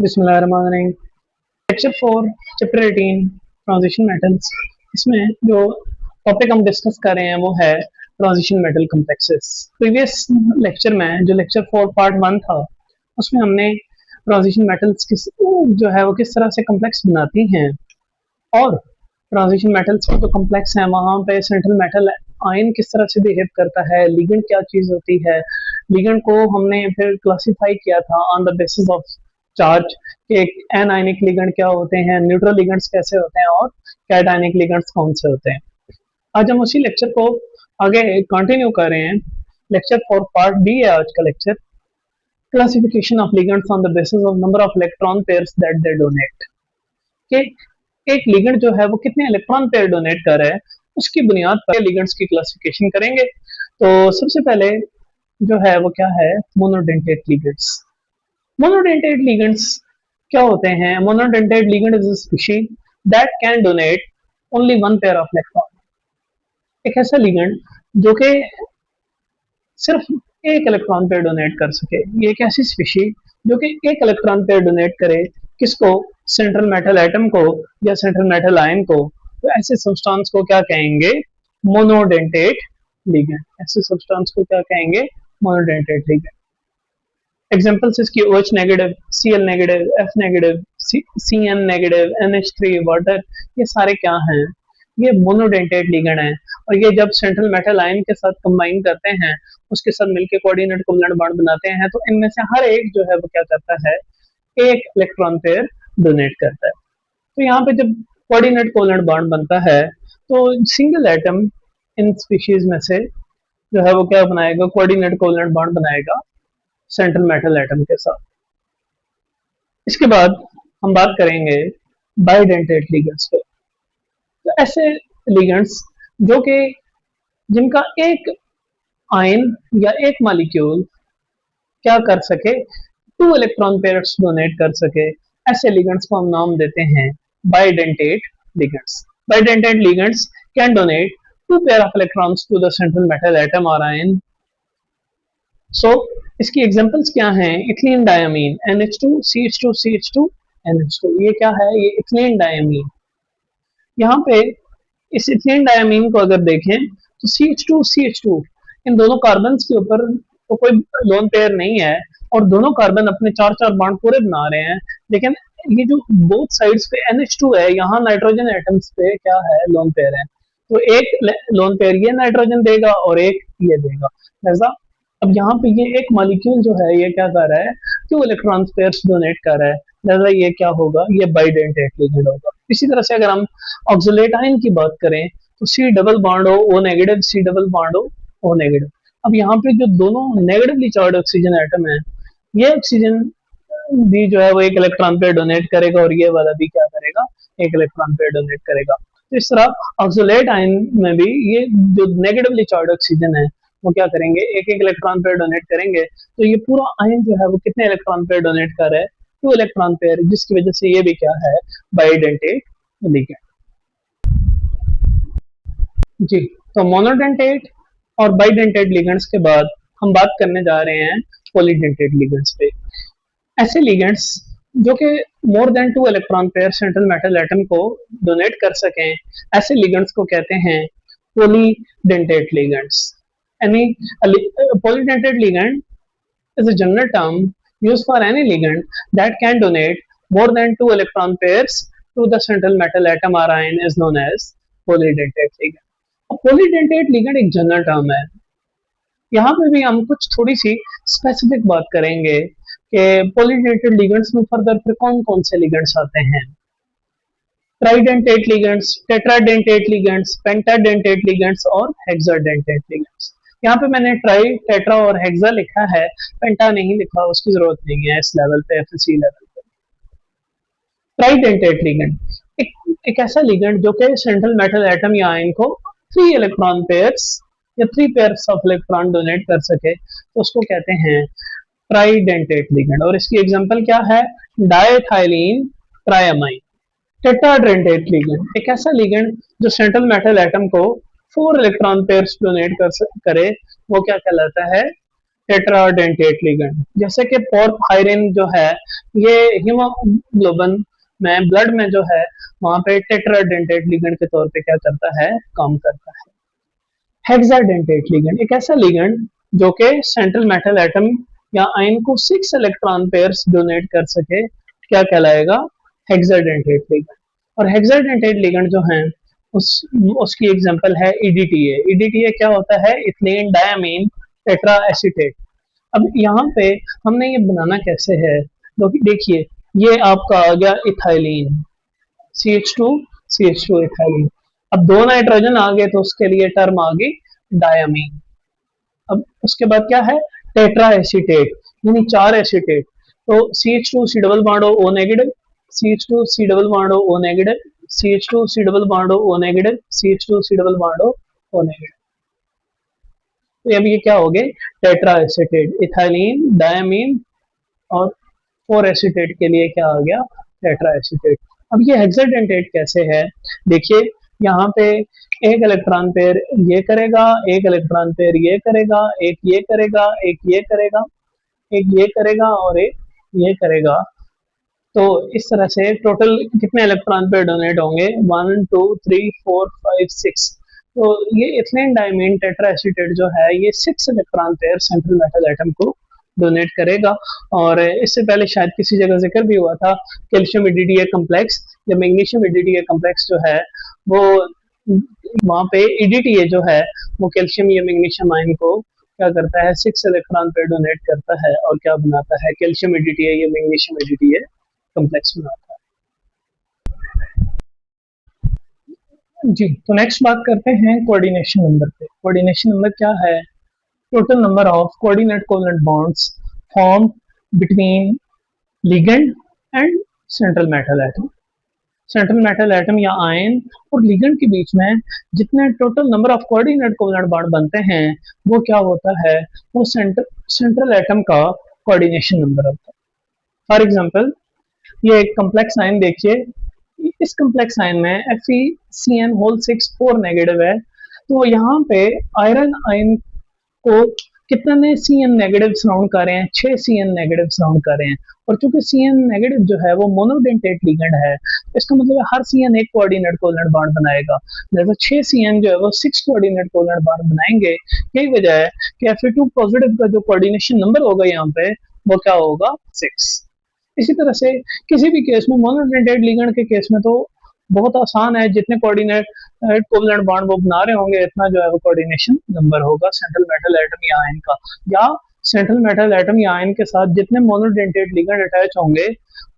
बिस्मिल्लाहिर्रहमानिर्रहीम। Lecture 4 chapter 18 transition metals. इसमें जो टॉपिक हम डिस्कस कर रहे हैं वो है transition metal complexes. Previous lecture में जो लेक्चर 4 पार्ट 1 था उसमें हमने ट्रांजिशन मेटल्स किस जो है वो किस तरह से कॉम्प्लेक्स बनाती हैं और ट्रांजिशन मेटल्स के जो कॉम्प्लेक्स हैं वहाँ पे सेंट्रल मेटल आयन किस तरह से बिहेव करता है, लिगेंड क्या चीज़ होती है। लिगेंड को हमने फिर क्लासिफाई किया था on the basis of charge कि एन आयनिक लिगेंड क्या होते हैं, न्यूट्रल लिगेंड्स कैसे होते हैं और कैट आयनिक लिगेंड्स कौन से होते हैं। आज हम उसी लेक्चर को आगे कंटिन्यू कर रहे हैं। लेक्चर 4 पार्ट बी है आज का lecture, classification of ligands on the basis of number of electron pairs that they donate. कि एक लिगेंड जो है वो कितने इलेक्ट्रॉन पेयर डोनेट कर रहा है उसकी बुनियाद पर लिगेंड्स की क्लासिफिकेशन करेंगे। तो सबसे पहले जो है वो क्या है, मोनोडेंटेट लिगेंड्स। मोनोडेंटेट लिगेंड्स क्या होते हैं? Monodentate ligand is a species that can donate only one pair of electron. एक ऐसा लिगेंड जो कि सिर्फ एक इलेक्ट्रॉन पेयर डोनेट कर सके। ये एक ऐसी स्पीशीज जो कि एक इलेक्ट्रॉन पेयर डोनेट करे, किसको? सेंट्रल मेटल एटम को या सेंट्रल मेटल आयन को। तो ऐसे सब्सटेंस को क्या कहेंगे? Monodentate ligand. ऐसे सब्सटेंस को क्या कहेंगे? Monodentate ligand. एग्जांपल्स इसकी OH negative, Cl negative, F negative, Cn negative, NH3 water, ये सारे क्या हैं? ये मोनोडेंटेट लिगेंड हैं। और ये जब सेंट्रल मेटल आयन के साथ कंबाइन करते हैं, उसके साथ मिलकर कोऑर्डिनेट कोवलेंट बॉन्ड बनाते हैं, तो इनमें से हर एक जो है वो क्या करता है? एक इलेक्ट्रॉन पेयर डोनेट करता है। तो यहाँ पे जब कोऑर्डिनेट कोवलेंट बॉन्ड बनता है तो सिंगल एटम इन स्पीशीज में से जो है वो क्या बनाएगा? कोऑर्डिनेट कोवलेंट बॉन्ड बनाएगा सेंट्रल मेटल एटम के साथ। इसके बाद हम बात करेंगे बाइडेंटेट लिगेंड्स पे। तो ऐसे लिगेंड्स जो कि जिनका एक आयन या एक मॉलिक्यूल क्या कर सके? टू इलेक्ट्रॉन पेयर्स डोनेट कर सके, ऐसे लिगेंड्स को हम नाम देते हैं bidentate ligands. Bidentate ligands can donate two pair of electrons to the central metal atom और आयन। सो इसकी एग्जांपल्स क्या हैं? Ethylene diamine NH2 CH2 CH2 NH2। ये क्या है? ये इथिलीन डायमीन। यहाँ पे इस इथिलीन डायमीन को अगर देखें तो CH2 CH2 इन दोनों कार्बन्स के ऊपर तो कोई लोन पेयर नहीं है और दोनों कार्बन अपने चार चार बॉन्ड पूरे बना रहे हैं, लेकिन ये जो बोथ साइड्स पे NH2 है, यहाँ नाइट्रोजन एटम्स पे क्या है? लोन पेयर है। तो एक लोन पेयर ये नाइट्रोजन देगा और एक ये देगा। ऐसा अब यहाँ पे ये एक मॉलिक्यूल जो है ये क्या कर रहा है? टू इलेक्ट्रॉन पेयर्स डोनेट कर रहा है, लिहाजा ये क्या होगा? ये बाइडेंटेट लिगेंड होगा। इसी तरह से अगर हम ऑक्सलेट आयन की बात करें तो C डबल बॉन्ड हो O negative, C double bond हो O नेगेटिव। अब यहाँ पे जो दोनों नेगेटिवली चार्ज ऑक्सीजन एटम है, ये ऑक्सीजन भी जो है वो एक इलेक्ट्रॉन पेयर डोनेट करेगा और ये वाला भी क्या करेगा? एक इलेक्ट्रॉन पेयर डोनेट करेगा। तो इस तरह ऑक्सलेट आयन में भी ये जो नेगेटिवली चार्ज ऑक्सीजन है वो क्या करेंगे? एक एक इलेक्ट्रॉन पेयर डोनेट करेंगे। तो ये पूरा आयन जो है वो कितने इलेक्ट्रॉन पेयर डोनेट कर रहा है? टू इलेक्ट्रॉन पेयर, जिसकी वजह से ये भी क्या है? Bidentate ligand. जी, तो मोनोडेंटेट और बाइडेंटेट लिगेंड्स के बाद हम बात करने जा रहे हैं पॉलीडेंटेट लिगेंड्स पे। ऐसे लिगेंड्स जो कि more than two electron pair central metal atom को डोनेट कर सकें, ऐसे लिगेंड्स को कहते हैं polydentate ligands. Any polydentate ligand is a general term used for any ligand that can donate more than two electron pairs to the central metal atom or ion is known as polydentate ligand. Polydentate ligand एक general term है। यहाँ पे भी हम कुछ थोड़ी सी specific बात करेंगे कि पॉलीडेंटेट लिगेंड्स में फर्दर फिर कौन कौन से लिगेंड्स आते हैं। Tridentate ligands, tetradentate ligands, pentadentate ligands और हेक्साडेंटेट लिगेंड्स। यहाँ पे मैंने ट्राई, टेट्रा और हेक्सा लिखा है, पेंटा नहीं लिखा, उसकी जरूरत नहीं है इस लेवल पे, FSC लेवल पे। ट्राइडेंटेट लिगेंड एक ऐसा लिगेंड जो कि सेंट्रल मेटल एटम या आयन को 3 इलेक्ट्रॉन पेयर्स या 3 पेयर्स ऑफ इलेक्ट्रॉन डोनेट कर सके, तो उसको कहते हैं ट्राइडेंटेट लिगेंड। और इसकी एग्जांपल क्या है? डाइथाइलीन ट्राइअमाइन। टेट्राडेंटेट लिगेंड एक ऐसा लिगेंड जो सेंट्रल मेटल एटम को 4 इलेक्ट्रॉन पेयर्स डोनेट करे, वो क्या कहलाता है? टेट्राडेंटेट लिगेंड, जैसे कि पोरफायरिन जो है ये हीमोग्लोबिन में ब्लड में जो है वहां पे टेट्राडेंटेट लिगेंड के तौर पे क्या करता है, काम करता है। हेक्साडेंटेट लिगेंड एक ऐसा लिगेंड जो कि सेंट्रल मेटल एटम या आयन को 6 इलेक्ट्रॉन पेयर्स डोनेट कर सके, क्या कहलाएगा, हेक्साडेंटेट लिगेंड। और हेक्साडेंटेट लिगेंड जो है उस उसकी एग्जांपल है ईडीटीए। ईडीटीए क्या होता है, इथिलीन डायमीन टेट्रा एसीटेट। अब यहाँ पे हमने ये बनाना कैसे है, तो देखिए ये आपका आ गया इथाइलिन, CH2 CH2 इथाइलिन। अब दो नाइट्रोजन आ गए तो उसके लिए टर्म आ गई डायमीन। अब उसके बाद क्या है, टेट्रा एसीटेट यानी 4 एसीटेट। तो CH2 C double bond O negative, CH2 C double bond O negative, CH2 C double bond O negative, CH2 C double bond O negative. तो अब ये क्या हो गए, टेट्रा एसीटेट, इथाइलिन डायमीन और 4 acetate के लिए क्या आ गया, टेट्रा एसीटेट। अब ये हेक्साडेंटेट कैसे है, देखिए यहाँ पे एक इलेक्ट्रॉन पेयर ये करेगा, एक इलेक्ट्रॉन पेयर ये करेगा, एक ये करेगा, एक ये करेगा, एक ये करेगा और एक ये करेगा। तो इस तरह से टोटल कितने इलेक्ट्रॉन पेयर डोनेट होंगे, 1 2 3 4 5 6। तो ये इथिलीन डायमीन टेट्रा एसीटेट जो है ये 6 electron pair central metal atom को डोनेट करेगा। और इससे पहले शायद किसी जगह जिक्र भी हुआ था, कैल्शियम ईडीडीए कम्प्लेक्स या मैग्नीशियम ईडीडीए कम्प्लेक्स जो है वो वहाँ पे ईडीटीए जो है वो कैल्शियम या मैग्नीशियम आयन को क्या करता है, 6 इलेक्ट्रॉन पे डोनेट करता है और क्या बनाता है, कैल्शियम ईडीटीए या मैग्नीशियम ईडीटीए कम्प्लेक्स बनाता है। जी, तो नेक्स्ट बात करते हैं कोऑर्डिनेशन नंबर पे। कोऑर्डिनेशन नंबर क्या है, total number of coordinate covalent bonds form between ligand and central metal atom. Central metal atom या आयन और लिगेंड के बीच में जितने total number of coordinate covalent bond बनते हैं वो क्या होता है, वो सेंट्रल एटम का कोऑर्डिनेशन नंबर होता है। फॉर एग्जांपल ये एक कम्प्लेक्स आयन देखिए, इस कम्प्लेक्स आयन में FeCN होल 6 4 नेगेटिव है। तो यहाँ पे आयरन आयन को कितने CN नेगेटिव सराउंड कर रहे हैं, 6 CN नेगेटिव सराउंड कर रहे हैं। और चूंकि CN नेगेटिव जो है वो मोनोडेंटेट लिगेंड है, इसका मतलब है हर CN एक कोऑर्डिनेट कोवेलेंट बॉन्ड बनाएगा, जैसे 6 CN जो है वो 6 कोऑर्डिनेट कोवेलेंट बॉन्ड बनाएंगे। यही वजह है कि Fe2 पॉजिटिव का जो कोऑर्डिनेशन नंबर होगा यहाँ पे वो क्या होगा, 6। इसी तरह से किसी भी केस में मोनोडेंटेट लिगेंड के केस में तो बहुत आसान है, जितने कोऑर्डिनेट कोवेलेंट बॉन्ड वो बना रहे होंगे इतना जो है वो कोऑर्डिनेशन नंबर होगा सेंट्रल मेटल एटम या आयन का। या सेंट्रल मेटल एटम या आयन के साथ जितने मोनोडेंटेट लिगेंड अटैच होंगे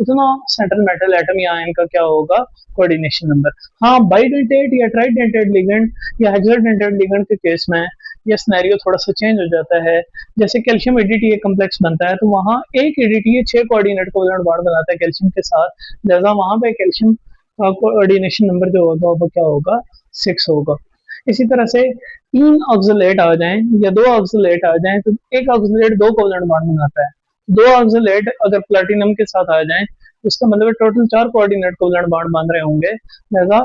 उतना सेंट्रल मेटल एटम या आयन का क्या होगा, कोऑर्डिनेशन नंबर। हाँ, बाइडेंटेट या ट्राइडेंटेट लिगेंड या हेक्साडेंटेट लिगेंड के केस में ये सिनेरियो थोड़ा सा चेंज हो जाता है। जैसे कैल्शियम ईडीटीए कम्प्लेक्स बनता है तो वहाँ एक ईडीटीए 6 कोऑर्डिनेट कोवेलेंट बॉन्ड बनाता है कैल्शियम के साथ, लिहाजा वहाँ पे कैल्शियम कोऑर्डिनेशन नंबर जो होगा वो क्या होगा, 6 होगा। इसी तरह से 3 ऑक्सलेट आ जाएं या 2 ऑक्सलेट आ जाएं तो एक ऑक्सलेट 2 कोवेलेंट बॉन्ड बनाता है। 2 ऑक्सलेट अगर प्लेटिनम के साथ आ जाएं तो इसका मतलब टोटल 4 कोऑर्डिनेट कोवेलेंट बॉन्ड बन रहे होंगे, लिहाजा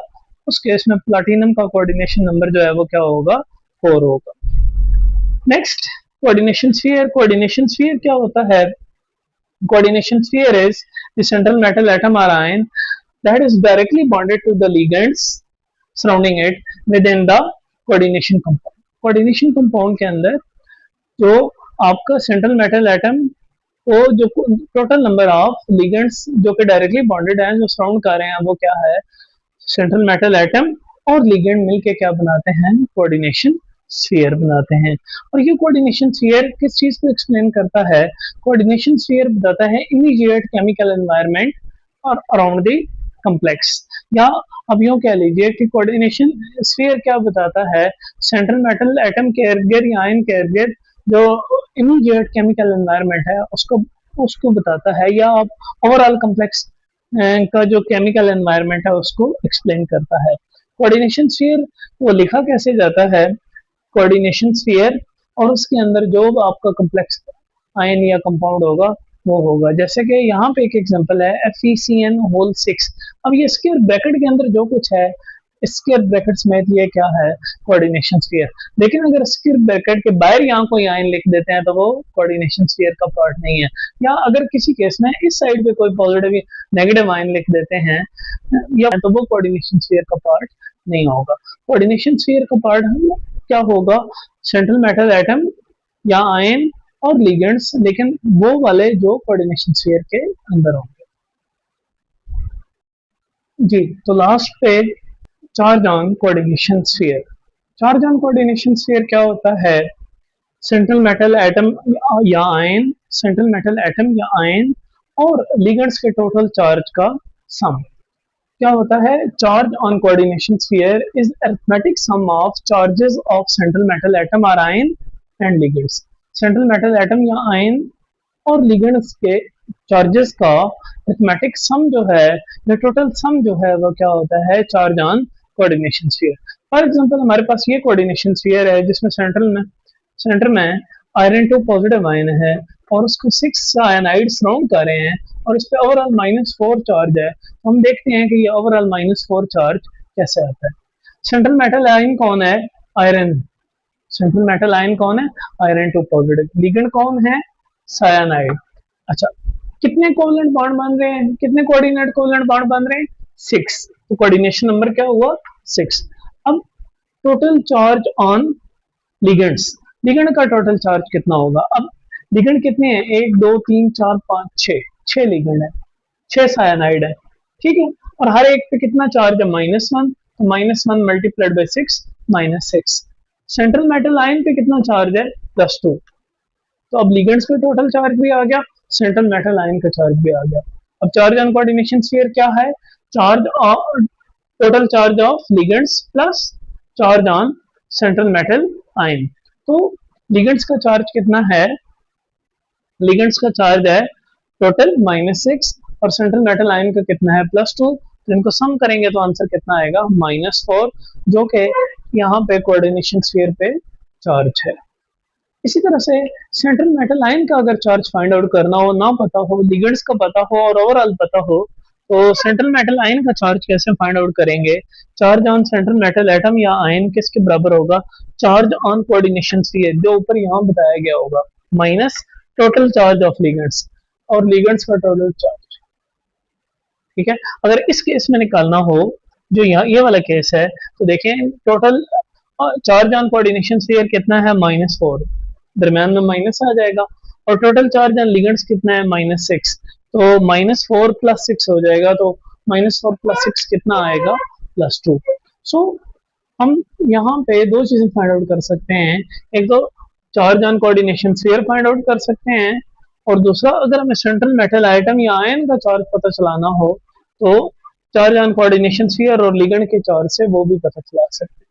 उस केस में प्लेटिनम का कोऑर्डिनेशन नंबर जो है वो क्या होगा, 4 होगा। Next, coordination sphere. Coordination sphere क्या होता है, coordination sphere is the central metal atom or ion that is directly bonded to the ligands surrounding it within the coordination compound. coordination compound के अंदर जो आपका सेंट्रल मेटल एटम को जो total number of ligands जो कि directly bonded हैं जो सराउंड कर रहे हैं वो क्या है, सेंट्रल मेटल एटम और लिगेंड मिलके क्या बनाते हैं, कोऑर्डिनेशन स्फीयर बनाते हैं। और ये कोऑर्डिनेशन स्फीयर किस चीज को एक्सप्लेन करता है, कोऑर्डिनेशन स्फीयर बताता है इमीडिएट केमिकल एनवायरनमेंट और अराउंड द कम्प्लेक्स। या अब यूं कह लीजिए कि कोऑर्डिनेशन स्फीयर क्या बताता है, सेंट्रल मेटल एटम के इर्द गिर्द या आयन के इर्द गिर्द जो इमीडिएट केमिकल एनवायरनमेंट है उसको उसको बताता है, या आप ओवरऑल कम्प्लेक्स का जो केमिकल एनवायरनमेंट है उसको एक्सप्लेन करता है। कोऑर्डिनेशन स्फीयर वो लिखा कैसे जाता है, कोऑर्डिनेशन स्फीयर और उसके अंदर जो आपका कम्प्लेक्स आयन या कंपाउंड होगा वो होगा, जैसे कि यहाँ पे एक एग्जांपल है FeCN होल 6। अब ये स्क्वायर ब्रैकेट के अंदर जो कुछ है स्क्वायर ब्रैकेट्स में ये क्या है, कोऑर्डिनेशन स्फीयर। लेकिन अगर स्क्वायर ब्रैकेट के बाहर यहाँ कोई आयन लिख देते हैं तो वो कोऑर्डिनेशन स्फीयर का पार्ट नहीं है। या अगर किसी केस में इस साइड पे कोई पॉजिटिव नेगेटिव आयन लिख देते हैं या तो वो कोऑर्डिनेशन स्फीयर का पार्ट नहीं होगा। कोऑर्डिनेशन स्फीयर का पार्ट क्या होगा, सेंट्रल मेटल एटम या आयन और लिगेंड्स, लेकिन वो वाले जो कोऑर्डिनेशन स्फीयर के अंदर होंगे। जी, तो लास्ट पे charge on coordination sphere. Charge on coordination sphere क्या होता है, सेंट्रल मेटल एटम या आयन, सेंट्रल मेटल एटम या आयन और लिगेंड्स के टोटल चार्ज का सम। क्या होता है, charge on coordination sphere is arithmetic sum of charges of central metal atom और ion and ligands. Central metal atom या आयन और लिगेंड्स के चार्जेस का अरिथमेटिक सम जो है, या टोटल सम जो है, वो क्या होता है, charge on coordination sphere. For example हमारे पास ये कोऑर्डिनेशन स्फीयर है जिसमें सेंटर में आयरन 2 पॉजिटिव आयन है और उसको 6 आयनाइड सराउंड कर रहे हैं और इस पे ओवरऑल -4 चार्ज है। तो हम देखते हैं कि ये ओवरऑल -4 चार्ज कैसे आता है। सेंट्रल मेटल आयन कौन है, आयरन। सेंट्रल मेटल आयन कौन है, आयरन 2 पॉजिटिव। लिगेंड कौन है, सायानाइड। अच्छा, कितने कोवलेंट बॉन्ड बन रहे हैं, कितने कोऑर्डिनेट कोवलेंट बॉन्ड बन रहे हैं, 6। तो कोऑर्डिनेशन नंबर क्या हुआ, 6। अब total charge on ligands, ligand का टोटल चार्ज कितना होगा। अब लिगेंड कितने हैं, 1 2 3 4 5 6 लिगेंड है, 6 सायानाइड है, ठीक है। और हर एक पे कितना चार्ज है, -1। तो -1 multiplied by 6 -6। Central metal ion पे कितना चार्ज है, +2। तो अब लिगेंड्स पे टोटल चार्ज भी आ गया, सेंट्रल मेटल आयन का चार्ज भी आ गया। अब चार्ज ऑन कोऑर्डिनेशन स्फीयर क्या है, charge total charge of ligands plus charge on central metal ion. तो लिगेंड्स का चार्ज कितना है, लिगेंड्स का चार्ज है टोटल -6 और सेंट्रल मेटल आयन का कितना है, +2। तो इनको सम करेंगे तो आंसर कितना आएगा, -4, जो कि यहाँ पे कोऑर्डिनेशन स्फीयर पे चार्ज है। इसी तरह से सेंट्रल मेटल आयन का अगर चार्ज फाइंड आउट करना हो, ना पता हो, लिगेंड्स का पता हो और ओवरऑल पता हो, तो सेंट्रल मेटल आयन का चार्ज कैसे फाइंड आउट करेंगे। Charge on central metal atom या आयन किसके बराबर होगा, चार्ज ऑन कोऑर्डिनेशन स्फीयर जो ऊपर यहाँ बताया गया होगा, minus total charge of ligands और लिगेंड्स का टोटल चार्ज, ठीक है। अगर इस केस में निकालना हो, जो यहाँ ये वाला केस है, तो देखें total charge on coordination sphere कितना है, -4, दरम्यान में माइनस आ जाएगा। और टोटल चार्ज ऑन लिगेंड्स कितना है, -6। तो -4 + 6 हो जाएगा, तो -4 + 6 कितना आएगा, +2। सो हम यहाँ पे दो चीजें फाइंड आउट कर सकते हैं, एक तो charge on coordination sphere find out कर सकते हैं, और दूसरा अगर हमें सेंट्रल मेटल आइटम या आयन का चार्ज पता चलाना हो तो चार्ज ऑन कोऑर्डिनेशन स्फीयर और लिगेंड के चार्ज से वो भी पता चला सकते हैं।